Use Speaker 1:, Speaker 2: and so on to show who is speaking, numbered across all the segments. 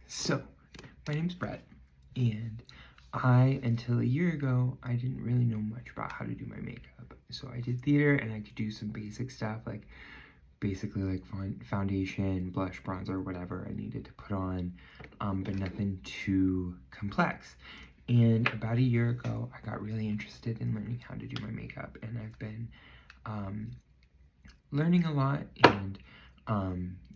Speaker 1: So, my name's Brett, and until a year ago, I didn't really know much about how to do my makeup. So I did theater, and I could do some basic stuff, like basically like foundation, blush, bronzer, whatever I needed to put on, but nothing too complex. And about a year ago, I got really interested in learning how to do my makeup, and I've been learning a lot and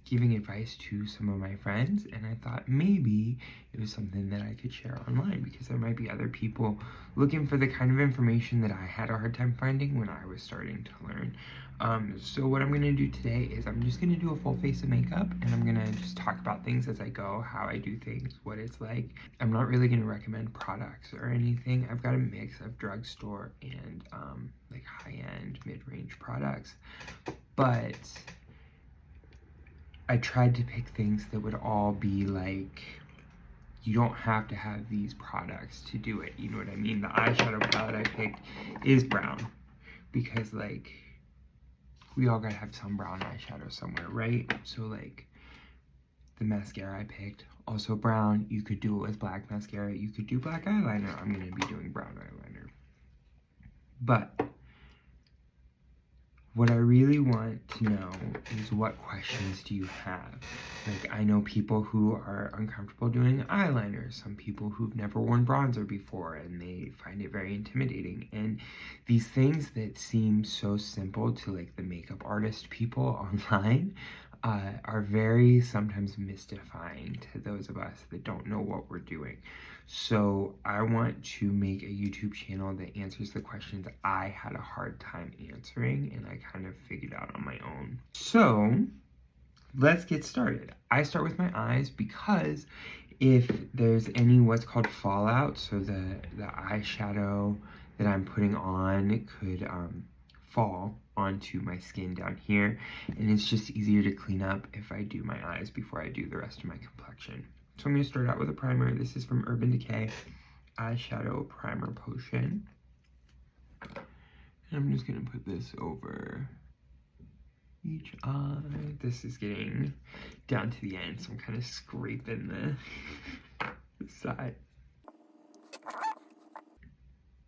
Speaker 1: giving advice to some of my friends, and I thought maybe it was something that I could share online because there might be other people looking for the kind of information that I had a hard time finding when I was starting to learn. So what I'm gonna do today is I'm just gonna do a full face of makeup, and I'm gonna just talk about things as I go, how I do things, what it's like. I'm not really gonna recommend products or anything. I've got a mix of drugstore and like high-end, mid-range products, but I tried to pick things that would all be like, you don't have to have these products to do it, you know what I mean? The eyeshadow palette I picked is brown because like, we all gotta have some brown eyeshadow somewhere, right? So like, the mascara I picked, also brown. You could do it with black mascara, you could do black eyeliner. I'm gonna be doing brown eyeliner. But what I really want to know is, what questions do you have? Like, I know people who are uncomfortable doing eyeliner, some people who've never worn bronzer before and they find it very intimidating. And these things that seem so simple to like the makeup artist people online are very sometimes mystifying to those of us that don't know what we're doing. So I want to make a YouTube channel that answers the questions I had a hard time answering and I kind of figured out on my own. So let's get started. I start with my eyes because if there's any what's called fallout, so the eyeshadow that I'm putting on could fall onto my skin down here, and it's just easier to clean up if I do my eyes before I do the rest of my complexion. So I'm going to start out with a primer. This is from Urban Decay Eyeshadow Primer Potion. And I'm just going to put this over each eye. This is getting down to the end, so I'm kind of scraping the side.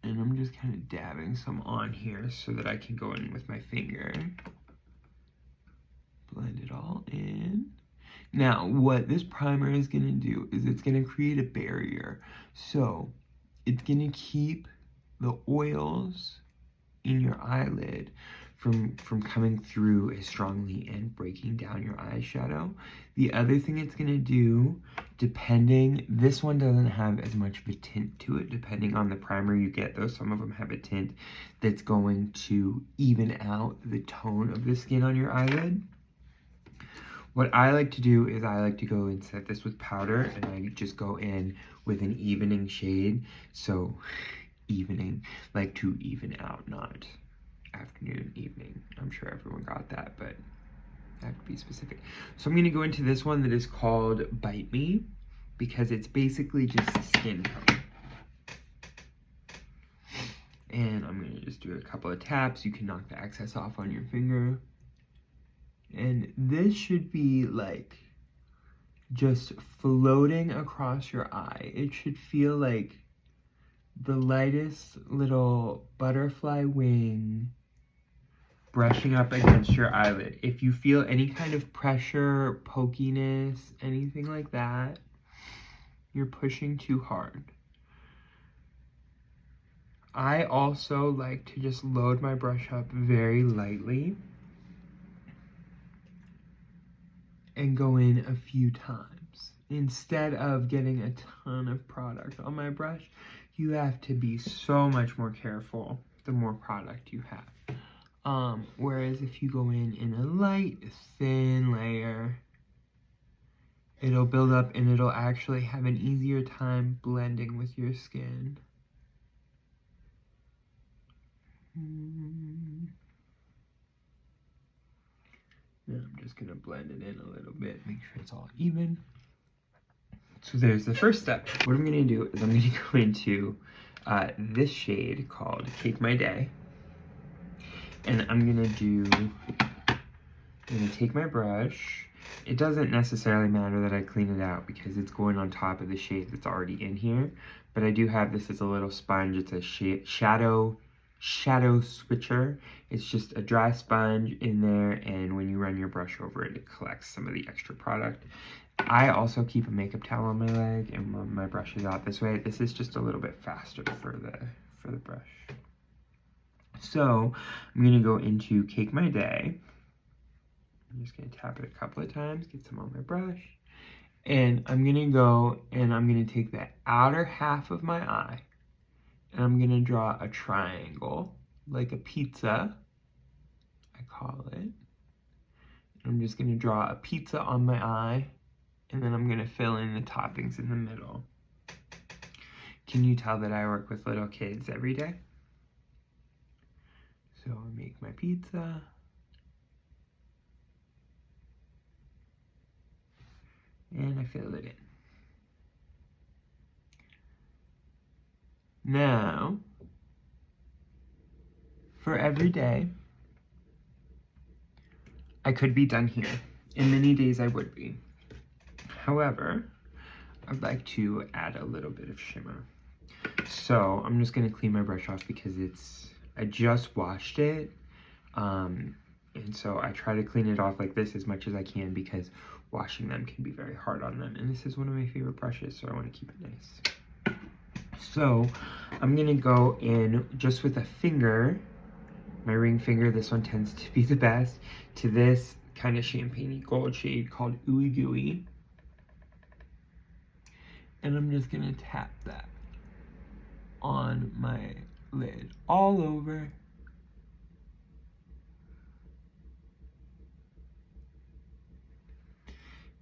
Speaker 1: And I'm just kind of dabbing some on here so that I can go in with my finger. Blend it all in. Now, what this primer is going to do is it's going to create a barrier. So, it's going to keep the oils in your eyelid from coming through as strongly and breaking down your eyeshadow. The other thing it's going to do, this one doesn't have as much of a tint to it, depending on the primer you get, though some of them have a tint that's going to even out the tone of the skin on your eyelid. What I like to do is I like to go and set this with powder, and I just go in with an evening shade. So, evening, like to even out, not afternoon, evening. I'm sure everyone got that, but I have to be specific. So I'm going to go into this one that is called Bite Me, because it's basically just skin tone. And I'm going to just do a couple of taps. You can knock the excess off on your finger. And this should be like just floating across your eye. It should feel like the lightest little butterfly wing brushing up against your eyelid. If you feel any kind of pressure, pokiness, anything like that, you're pushing too hard. I also like to just load my brush up very lightly and go in a few times. Instead of getting a ton of product on my brush, you have to be so much more careful the more product you have. Whereas if you go in a light, thin layer, it'll build up and it'll actually have an easier time blending with your skin. Then I'm just gonna blend it in a little bit, make sure it's all even. So there's the first step. What I'm gonna do is I'm gonna go into this shade called Cake My Day. And I'm gonna take my brush, It doesn't necessarily matter that I clean it out because it's going on top of the shade that's already in here. But I do have this as a little sponge. It's a shadow switcher. It's just a dry sponge in there, and when you run your brush over it, it collects some of the extra product. I also keep a makeup towel on my leg and run my brushes out this way. This is just a little bit faster for the brush. So I'm gonna go into Cake My Day. I'm just gonna tap it a couple of times, get some on my brush. And I'm gonna go and I'm gonna take the outer half of my eye and I'm gonna draw a triangle, like a pizza, I call it. I'm just gonna draw a pizza on my eye, and then I'm gonna fill in the toppings in the middle. Can you tell that I work with little kids every day? So I make my pizza. And I fill it in. Now, for every day, I could be done here. In many days I would be. However, I'd like to add a little bit of shimmer. So I'm just gonna clean my brush off because I just washed it. And so I try to clean it off like this as much as I can because washing them can be very hard on them. And this is one of my favorite brushes, so I wanna keep it nice. So I'm gonna go in just with a finger, my ring finger, this one tends to be the best, to this kind of champagne-y gold shade called Ooey Gooey. And I'm just gonna tap that on my lid all over.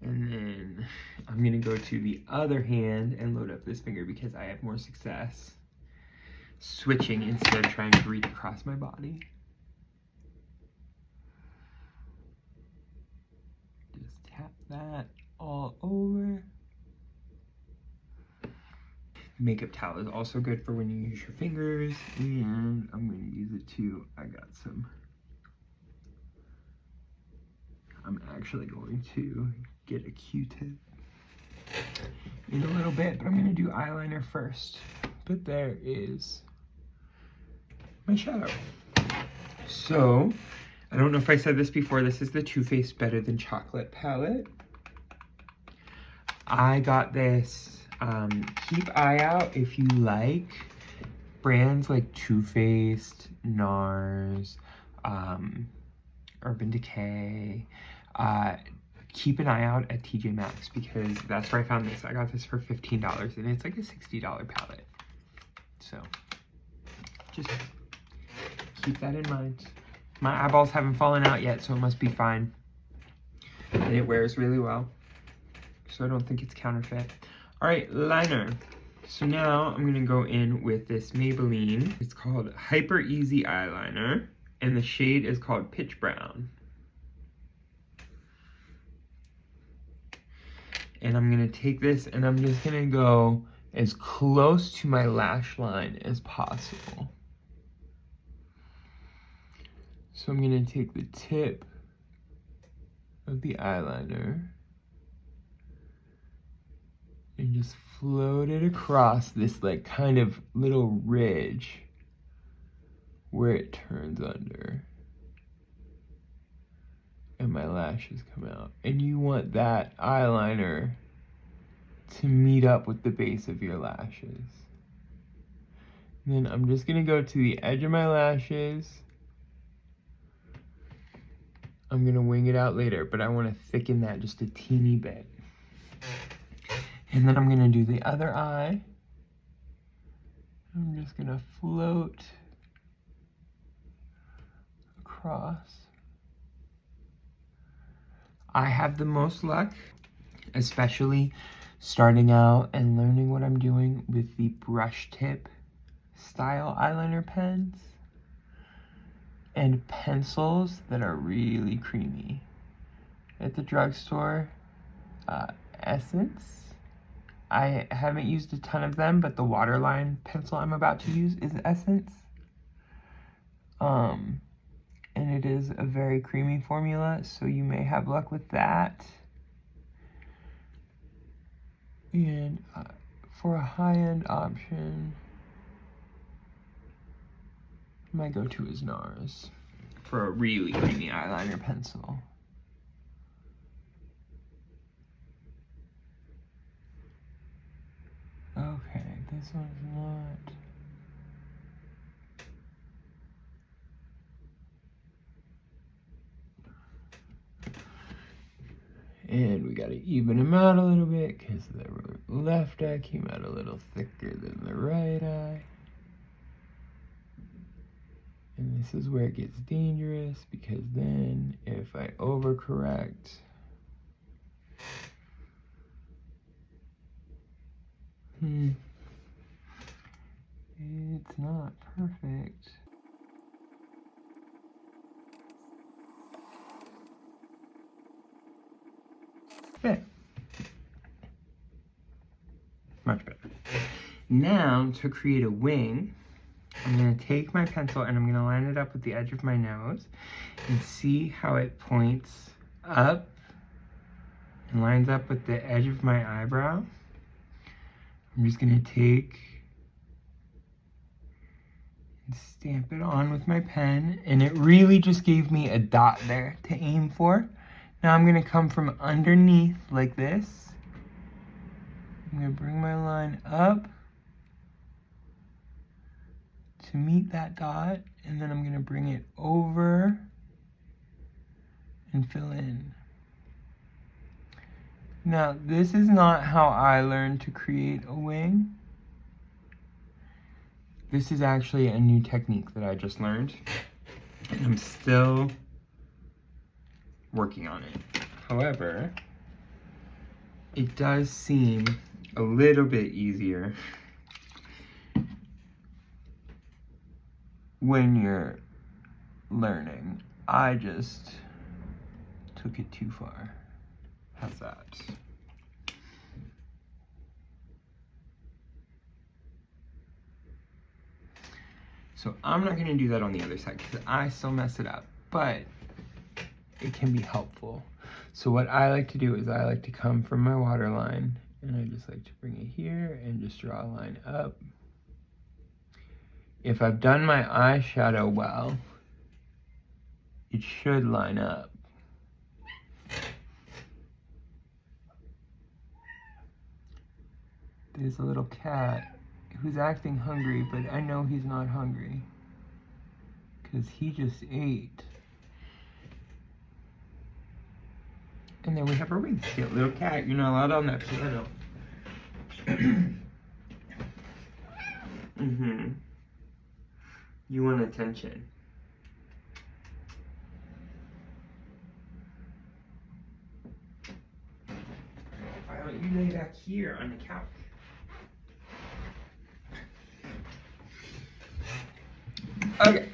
Speaker 1: And then I'm gonna go to the other hand and load up this finger because I have more success switching instead of trying to reach across my body. Just tap that all over. Makeup towel is also good for when you use your fingers, and I'm going to use it too. I'm actually going to get a Q-tip in a little bit, but I'm going to do eyeliner first. But there is my shadow. So, I don't know if I said this before, this is the Too Faced Better Than Chocolate palette. I got this. Keep eye out if you like brands like Too Faced, NARS, Urban Decay. Keep an eye out at TJ Maxx because that's where I found this. I got this for $15 and it's like a $60 palette. So just keep that in mind. My eyeballs haven't fallen out yet, so it must be fine. And it wears really well, so I don't think it's counterfeit. All right, liner. So now I'm gonna go in with this Maybelline. It's called Hyper Easy Eyeliner, and the shade is called Pitch Brown. And I'm gonna take this and I'm just gonna go as close to my lash line as possible. So I'm gonna take the tip of the eyeliner and just float it across this like kind of little ridge where it turns under and my lashes come out. And you want that eyeliner to meet up with the base of your lashes. And then I'm just gonna go to the edge of my lashes. I'm gonna wing it out later, but I wanna thicken that just a teeny bit. And then I'm gonna do the other eye. I'm just gonna float across. I have the most luck, especially starting out and learning what I'm doing with the brush tip style eyeliner pens and pencils that are really creamy. At the drugstore, Essence. I haven't used a ton of them, but the waterline pencil I'm about to use is Essence. And it is a very creamy formula, so you may have luck with that. And for a high-end option, my go-to is NARS for a really creamy eyeliner pencil. Okay, this one's not. And we gotta even them out a little bit because the left eye came out a little thicker than the right eye. And this is where it gets dangerous because then if I overcorrect, it's not perfect. Okay. Much better. Now, to create a wing, I'm going to take my pencil and I'm going to line it up with the edge of my nose and see how it points up and lines up with the edge of my eyebrow. I'm just going to take and stamp it on with my pen, and it really just gave me a dot there to aim for. Now I'm going to come from underneath like this. I'm going to bring my line up to meet that dot, and then I'm going to bring it over and fill in. Now, this is not how I learned to create a wing. This is actually a new technique that I just learned, and I'm still working on it. However, it does seem a little bit easier when you're learning. I just took it too far. How's that? So I'm not gonna do that on the other side because I still mess it up, but it can be helpful. So what I like to do is I like to come from my waterline and I just like to bring it here and just draw a line up. If I've done my eyeshadow well, it should line up. There's a little cat who's acting hungry, but I know he's not hungry because he just ate. And then we have our wings. Cute little cat, you're not allowed on that piano. You want attention. Why don't you lay back here on the couch? Okay.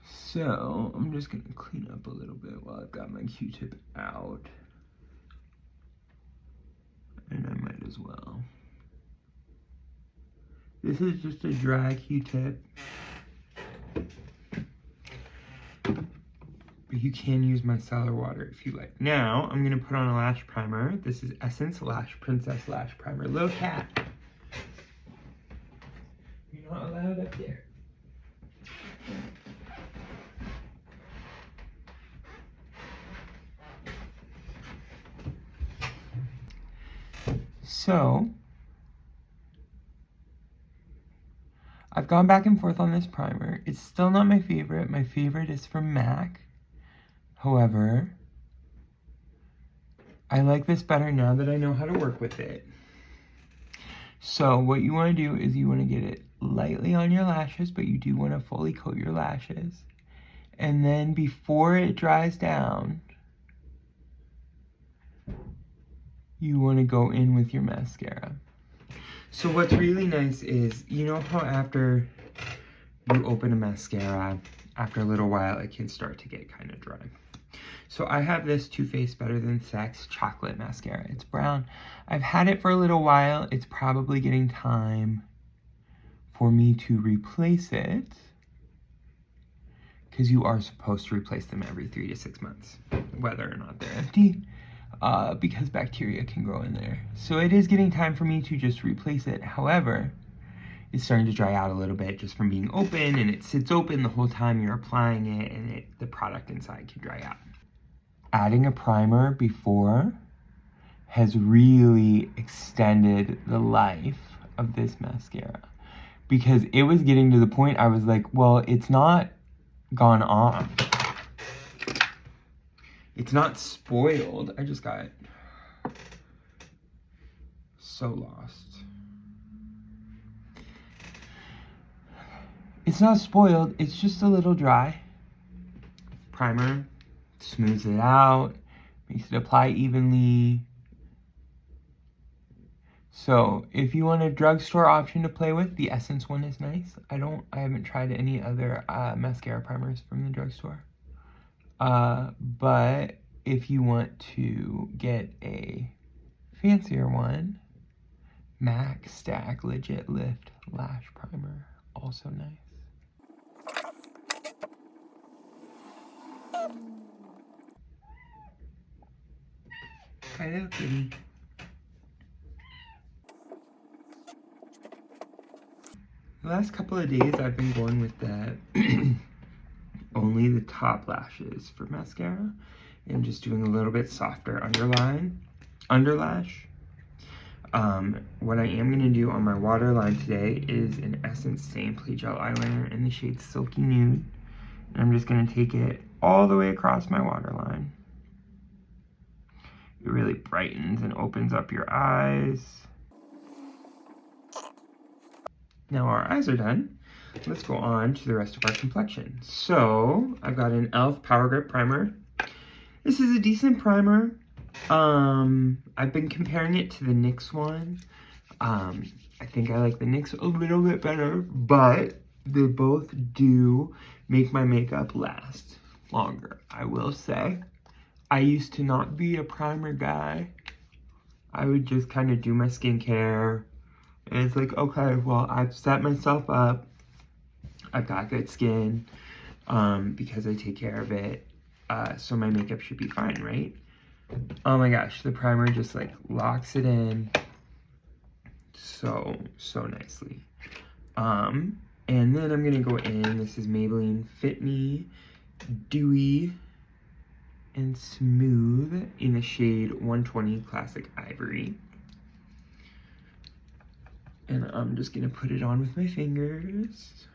Speaker 1: So, I'm just gonna clean up a little bit while I've got my Q-tip out. And I might as well. This is just a dry Q-tip. But you can use micellar water if you like. Now, I'm gonna put on a lash primer. This is Essence Lash Princess Lash Primer. Little cat. You're not allowed up there. So, I've gone back and forth on this primer. It's still not my favorite. My favorite is from MAC. However, I like this better now that I know how to work with it. So what you want to do is you want to get it lightly on your lashes, but you do want to fully coat your lashes. And then before it dries down, you want to go in with your mascara. So what's really nice is, you know how after you open a mascara, after a little while, it can start to get kind of dry. So I have this Too Faced Better Than Sex chocolate mascara. It's brown. I've had it for a little while. It's probably getting time for me to replace it, because you are supposed to replace them every 3 to 6 months, whether or not they're empty. because bacteria can grow in there. So it is getting time for me to just replace it. However, it's starting to dry out a little bit just from being open, and it sits open the whole time you're applying it, and the product inside can dry out. Adding a primer before has really extended the life of this mascara, because it was getting to the point I was like, well, it's not gone off. It's not spoiled. I just got so lost. It's not spoiled, it's just a little dry. Primer smooths it out, makes it apply evenly. So if you want a drugstore option to play with, the Essence one is nice. I haven't tried any other mascara primers from the drugstore. But if you want to get a fancier one, MAC Stack Legit Lift Lash Primer, also nice. Hi there, kitty. The last couple of days I've been going with that only the top lashes for mascara and just doing a little bit softer underlash. What I am gonna do on my waterline today is an Essence Stay in Play Gel eyeliner in the shade Silky Nude. And I'm just gonna take it all the way across my waterline. It really brightens and opens up your eyes. Now our eyes are done. Let's go on to the rest of our complexion. So I've got an e.l.f. Power Grip Primer. This is a decent primer. I've been comparing it to the NYX one. I think I like the NYX a little bit better, but they both do make my makeup last longer, I will say. I used to not be a primer guy. I would just kind of do my skincare. And it's like, okay, well, I've set myself up. I've got good skin because I take care of it. So my makeup should be fine, right? Oh my gosh, the primer just like locks it in so nicely. And then I'm gonna go in. This is Maybelline Fit Me Dewy and Smooth in the shade 120 Classic Ivory. And I'm just gonna put it on with my fingers.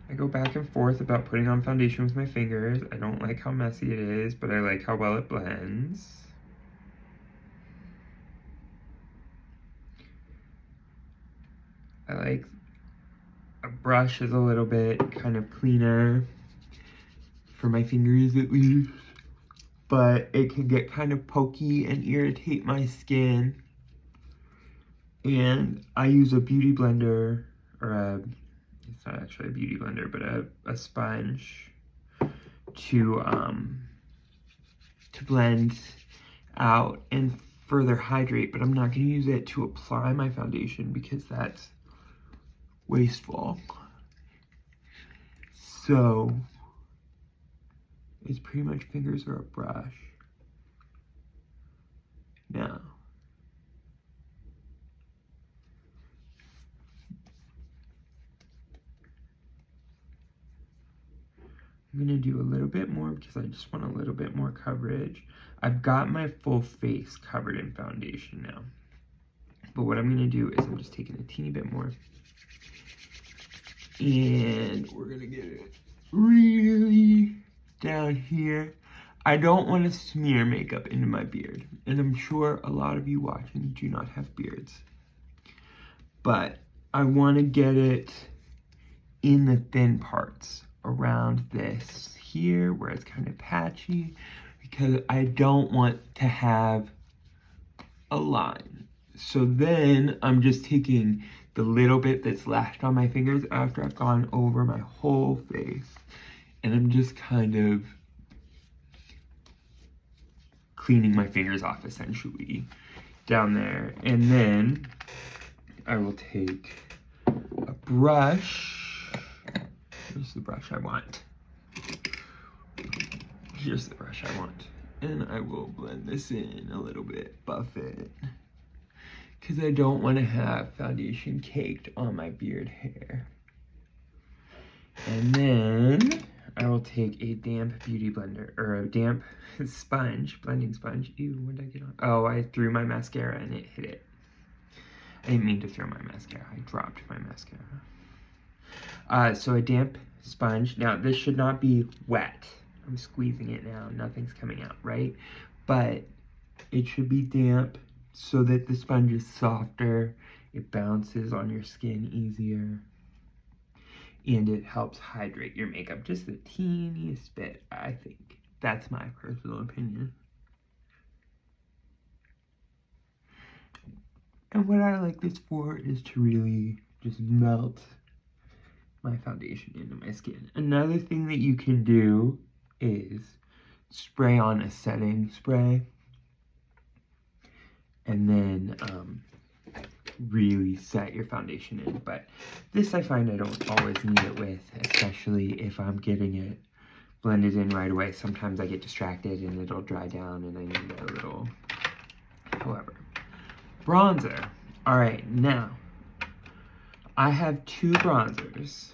Speaker 1: I go back and forth about putting on foundation with my fingers. I don't like how messy it is, but I like how well it blends. I like a brush is a little bit kind of cleaner for my fingers at least, but it can get kind of pokey and irritate my skin. And I use a beauty blender, or it's not actually a beauty blender, but a sponge to blend out and further hydrate, but I'm not going to use it to apply my foundation because that's wasteful. So it's pretty much fingers or a brush. Now, I'm gonna do a little bit more because I just want a little bit more coverage. I've got my full face covered in foundation now. But what I'm gonna do is I'm just taking a teeny bit more. And we're gonna get it really down here. I don't want to smear makeup into my beard. And I'm sure a lot of you watching do not have beards. But I want to get it in the thin parts around this here where it's kind of patchy, because I don't want to have a line. So then I'm just taking the little bit that's left on my fingers after I've gone over my whole face, and I'm just kind of cleaning my fingers off essentially down there. And then I will take a brush. Here's the brush I want. Here's the brush I want. And I will blend this in a little bit, buff it. Because I don't want to have foundation caked on my beard hair. And then I will take a damp beauty blender, or a damp sponge, blending sponge. Ew, what did I get on? Oh, I threw my mascara and it hit it. I didn't mean to throw my mascara. I dropped my mascara. So a damp sponge. Now, this should not be wet. I'm squeezing it now. Nothing's coming out, right? But it should be damp so that the sponge is softer. It bounces on your skin easier. And it helps hydrate your makeup just the teeniest bit, I think. That's my personal opinion. And what I like this for is to really just melt my foundation into my skin. Another thing that you can do is spray on a setting spray and then really set your foundation in. But this I find I don't always need it with, especially if I'm getting it blended in right away. Sometimes I get distracted and it'll dry down and I need a little. However, bronzer. All right, now I have two bronzers.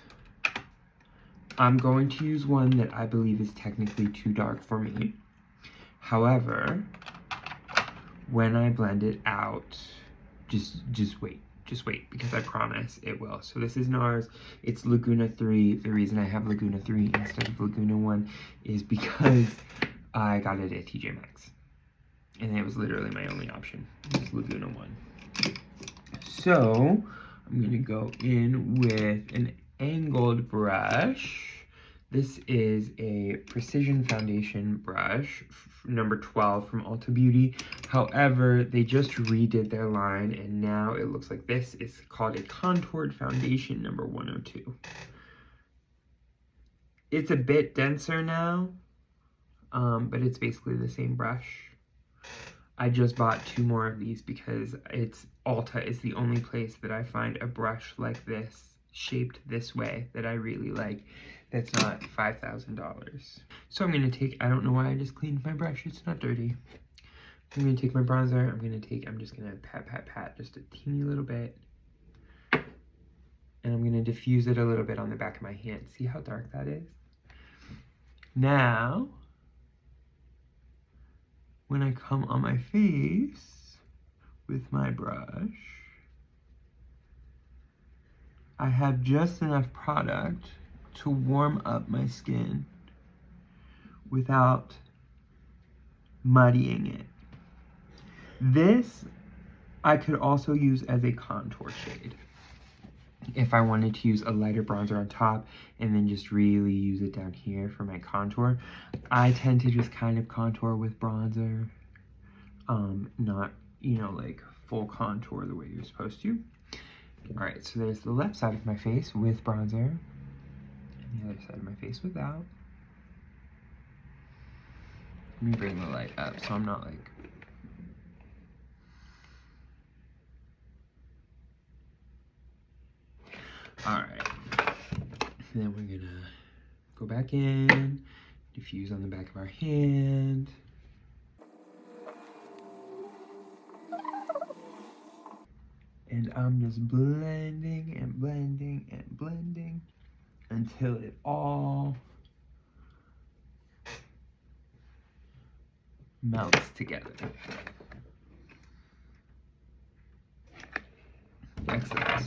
Speaker 1: I'm going to use one that I believe is technically too dark for me. However, when I blend it out, just wait, because I promise it will. So this is NARS, it's Laguna 3. The reason I have Laguna 3 instead of Laguna 1 is because I got it at TJ Maxx. And it was literally my only option, it's Laguna 1. So, I'm gonna go in with an angled brush. This is a Precision Foundation brush, number 12 from Ulta Beauty. However, they just redid their line and now it looks like this. It's called a Contoured Foundation number 102. It's a bit denser now, but it's basically the same brush. I just bought 2 more of these because Ulta is the only place that I find a brush like this, shaped this way, that I really like. That's not $5,000. So I'm gonna take, I don't know why I just cleaned my brush, it's not dirty. I'm gonna take my bronzer, I'm just gonna pat just a teeny little bit. And I'm gonna diffuse it a little bit on the back of my hand. See how dark that is? Now, when I come on my face with my brush, I have just enough product to warm up my skin without muddying it. This I could also use as a contour shade if I wanted to use a lighter bronzer on top and then just really use it down here for my contour. I tend to just kind of contour with bronzer, not, you know, like full contour the way you're supposed to. All right, so there's the left side of my face with bronzer and the other side of my face without. Let me bring the light up so I'm not like... All right, then we're gonna go back in, diffuse on the back of our hand. And I'm just blending and blending and blending until it all melts together. Excellent.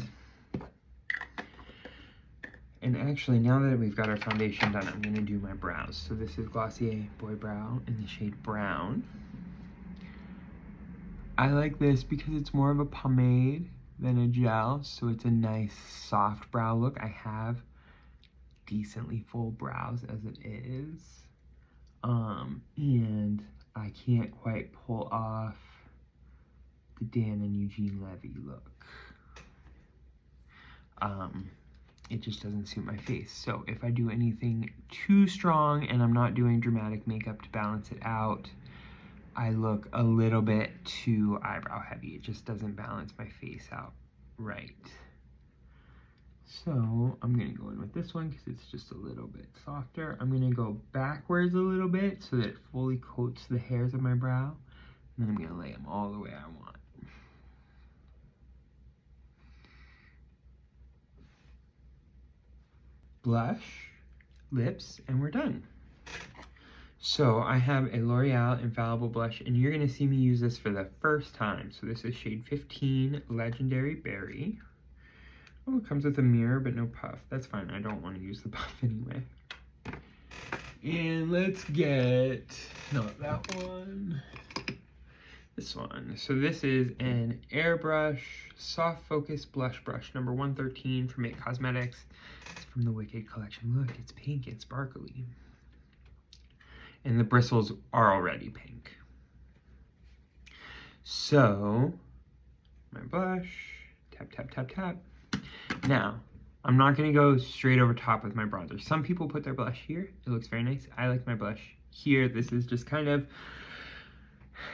Speaker 1: And actually, now that we've got our foundation done, I'm gonna do my brows. So this is Glossier Boy Brow in the shade Brown. I like this because it's more of a pomade than a gel, so it's a nice soft brow look. I have decently full brows as it is, and I can't quite pull off the Dan and Eugene Levy look. It just doesn't suit my face. So if I do anything too strong and I'm not doing dramatic makeup to balance it out, I look a little bit too eyebrow heavy. It just doesn't balance my face out right. So I'm gonna go in with this one because it's just a little bit softer. I'm gonna go backwards a little bit so that it fully coats the hairs of my brow. And then I'm gonna lay them all the way I want. Blush, lips, and we're done. So I have a L'Oreal Infallible Blush, and you're gonna see me use this for the first time. So this is shade 15, Legendary Berry. Oh, it comes with a mirror, but no puff. That's fine, I don't want to use the puff anyway. And let's get, not that one, this one. So this is an Airbrush Soft Focus Blush Brush, number 113 from It Cosmetics. It's from the Wicked collection. Look, it's pink and sparkly. And the bristles are already pink. So, my blush, tap, tap, tap, tap. Now, I'm not gonna go straight over top with my bronzer. Some people put their blush here. It looks very nice. I like my blush here. This is just kind of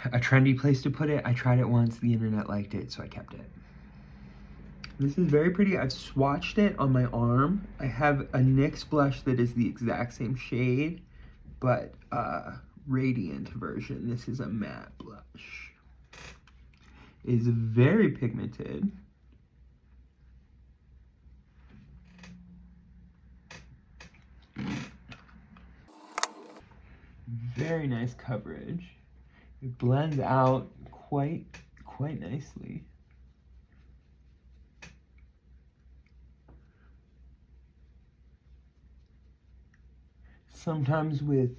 Speaker 1: a trendy place to put it. I tried it once, the internet liked it, so I kept it. This is very pretty. I've swatched it on my arm. I have a NYX blush that is the exact same shade, but radiant version. This is a matte blush. It is very pigmented. Very nice coverage. It blends out quite nicely. Sometimes with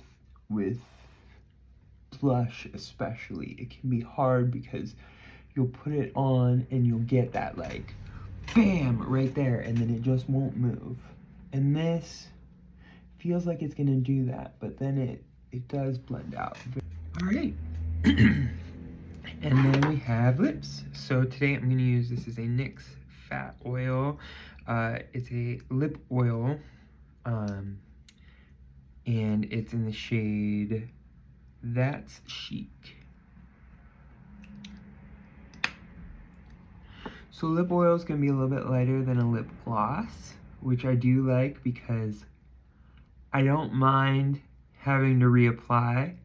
Speaker 1: blush especially, it can be hard because you'll put it on and you'll get that like bam right there, and then it just won't move. And this feels like it's gonna do that, but then it does blend out. All right. And then we have lips. So today I'm gonna use, this is a NYX Fat Oil. It's a lip oil, and it's in the shade That's Chic. So lip oil is gonna be a little bit lighter than a lip gloss, which I do like because I don't mind having to reapply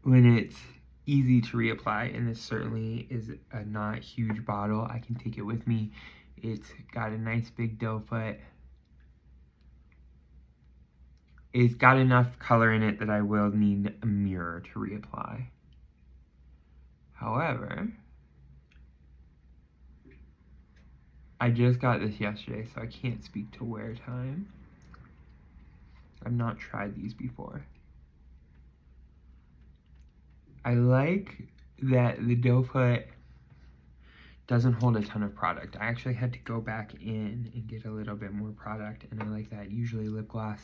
Speaker 1: when it's easy to reapply, and this certainly is a not huge bottle. I can take it with me. It's got a nice big doe foot. It's got enough color in it that I will need a mirror to reapply. However, I just got this yesterday, so I can't speak to wear time. I've not tried these before. I like that the doe foot doesn't hold a ton of product. I actually had to go back in and get a little bit more product, and I like that. Usually lip gloss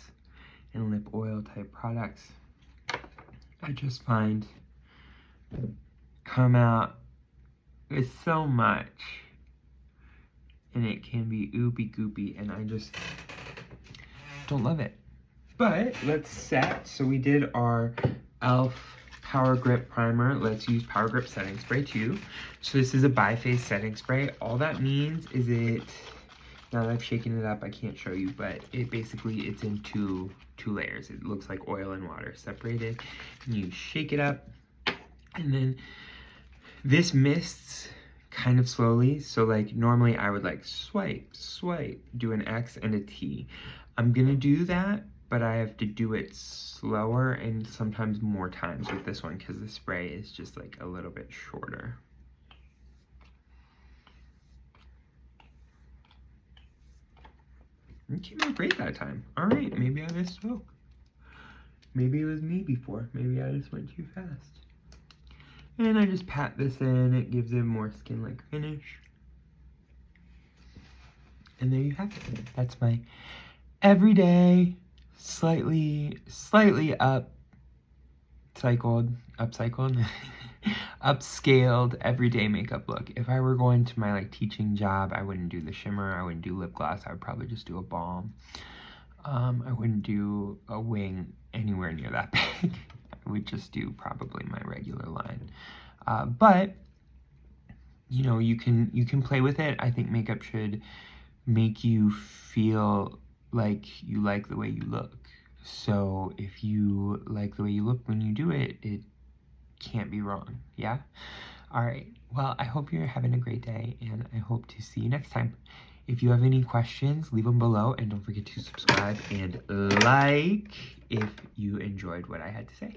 Speaker 1: and lip oil type products, I just find come out with so much, and it can be oopy goopy, and I just don't love it. But let's set. So we did our e.l.f. Power Grip Primer. Let's use Power Grip Setting Spray too. So this is a bi-phase setting spray. All that means is now that I've shaken it up, I can't show you, but it's in two layers. It looks like oil and water separated. And you shake it up, and then this mists kind of slowly. So like normally I would like swipe, do an X and a T. I'm gonna do that, but I have to do it slower and sometimes more times with this one because the spray is just like a little bit shorter. It came out great that time. All right, maybe I misspoke. Maybe it was me before. Maybe I just went too fast. And I just pat this in. It gives it a more skin-like finish. And there you have it. That's my everyday, slightly upscaled everyday makeup look. If I were going to my like teaching job, I wouldn't do the shimmer, I wouldn't do lip gloss, I would probably just do a balm. I wouldn't do a wing anywhere near that big. I would just do probably my regular line. But you know, you can play with it. I think makeup should make you feel like you like the way you look. So if you like the way you look when you do it, it can't be wrong, yeah? Alright, well, I hope you're having a great day, and I hope to see you next time. If you have any questions, leave them below, and don't forget to subscribe and like if you enjoyed what I had to say.